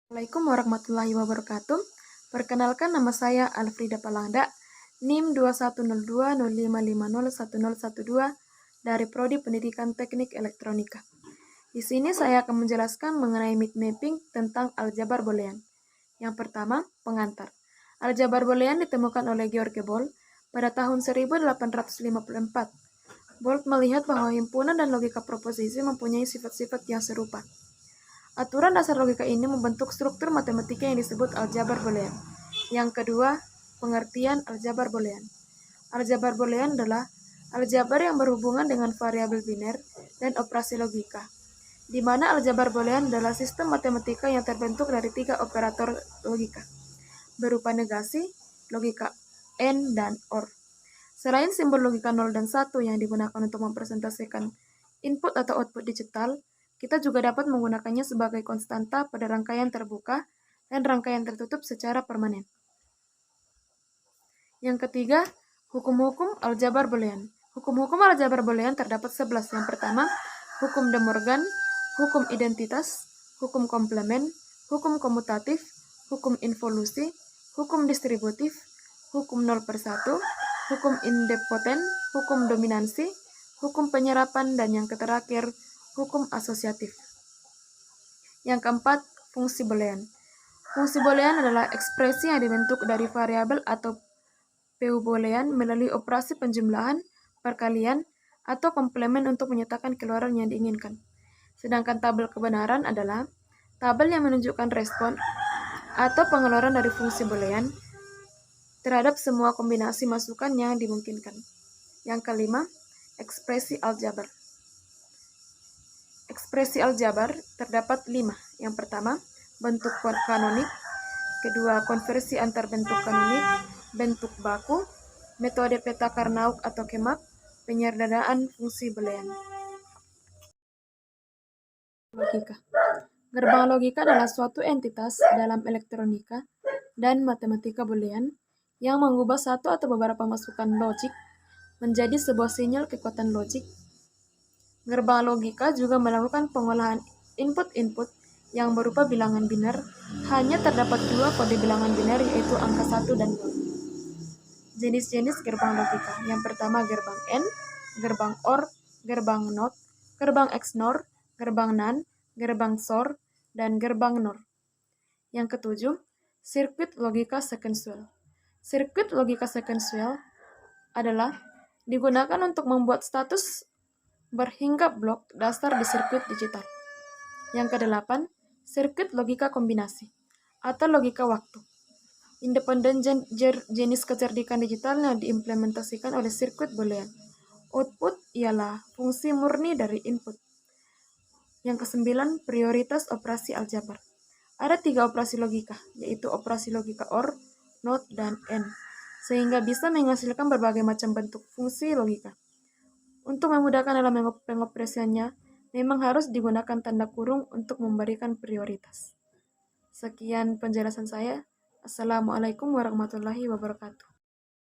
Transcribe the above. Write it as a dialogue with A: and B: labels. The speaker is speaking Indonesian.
A: Assalamualaikum warahmatullahi wabarakatuh. Perkenalkan, nama saya Alfrida Palangda, NIM 210205501012 dari Prodi Pendidikan Teknik Elektronika. Di sini saya akan menjelaskan mengenai mid mapping tentang aljabar boolean. Yang pertama, pengantar. Aljabar boolean ditemukan oleh George Boole pada tahun 1854. Boole melihat bahwa himpunan dan logika proposisi mempunyai sifat-sifat yang serupa. Aturan dasar logika ini membentuk struktur matematika yang disebut aljabar boolean. Yang kedua, pengertian aljabar boolean. Aljabar boolean adalah aljabar yang berhubungan dengan variabel biner dan operasi logika, di mana aljabar boolean adalah sistem matematika yang terbentuk dari 3 operator logika, berupa negasi, logika AND, dan OR. Selain simbol logika 0 dan 1 yang digunakan untuk mempresentasikan input atau output digital, kita juga dapat menggunakannya sebagai konstanta pada rangkaian terbuka dan rangkaian tertutup secara permanen. Yang ketiga, hukum-hukum aljabar boolean. Hukum-hukum aljabar boolean terdapat 11. Yang pertama, hukum De Morgan, hukum identitas, hukum komplement, hukum komutatif, hukum involusi, hukum distributif, hukum 0/1, hukum idempoten, hukum dominansi, hukum penyerapan, dan yang terakhir, hukum asosiatif. Yang keempat, fungsi boolean. Fungsi boolean adalah ekspresi yang dibentuk dari variabel atau PU boolean melalui operasi penjumlahan, perkalian, atau komplemen untuk menyatakan keluaran yang diinginkan. Sedangkan tabel kebenaran adalah tabel yang menunjukkan respon atau pengeluaran dari fungsi boolean terhadap semua kombinasi masukan yang dimungkinkan. Yang kelima, ekspresi aljabar. Ekspresi aljabar terdapat 5. Yang pertama, bentuk kanonik. Kedua, konversi antar bentuk kanonik, bentuk baku, metode peta Karnaug atau Kemak, penyederhanaan fungsi boolean. Logika. Gerbang logika adalah suatu entitas dalam elektronika dan matematika boolean yang mengubah satu atau beberapa masukan logik menjadi sebuah sinyal kekuatan logik. Gerbang logika juga melakukan pengolahan input-input yang berupa bilangan biner. Hanya terdapat 2 kode bilangan biner, yaitu angka 1 dan 0. Jenis-jenis gerbang logika. Yang pertama, gerbang AND, gerbang OR, gerbang NOT, gerbang XNOR, gerbang NAND, gerbang XOR, dan gerbang NOR. Yang ketujuh, sirkuit logika sekuensial. Sirkuit logika sekuensial adalah digunakan untuk membuat status berhinggap blok dasar di sirkuit digital. Yang kedelapan, sirkuit logika kombinasi atau logika waktu. Independen jenis kecerdikan digital yang diimplementasikan oleh sirkuit boolean. Output ialah fungsi murni dari input. Yang kesembilan, prioritas operasi aljabar. Ada 3 operasi logika, yaitu operasi logika OR, NOT, dan AND, sehingga bisa menghasilkan berbagai macam bentuk fungsi logika. Untuk memudahkan dalam pengoperasiannya, memang harus digunakan tanda kurung untuk memberikan prioritas. Sekian penjelasan saya. Assalamualaikum warahmatullahi wabarakatuh.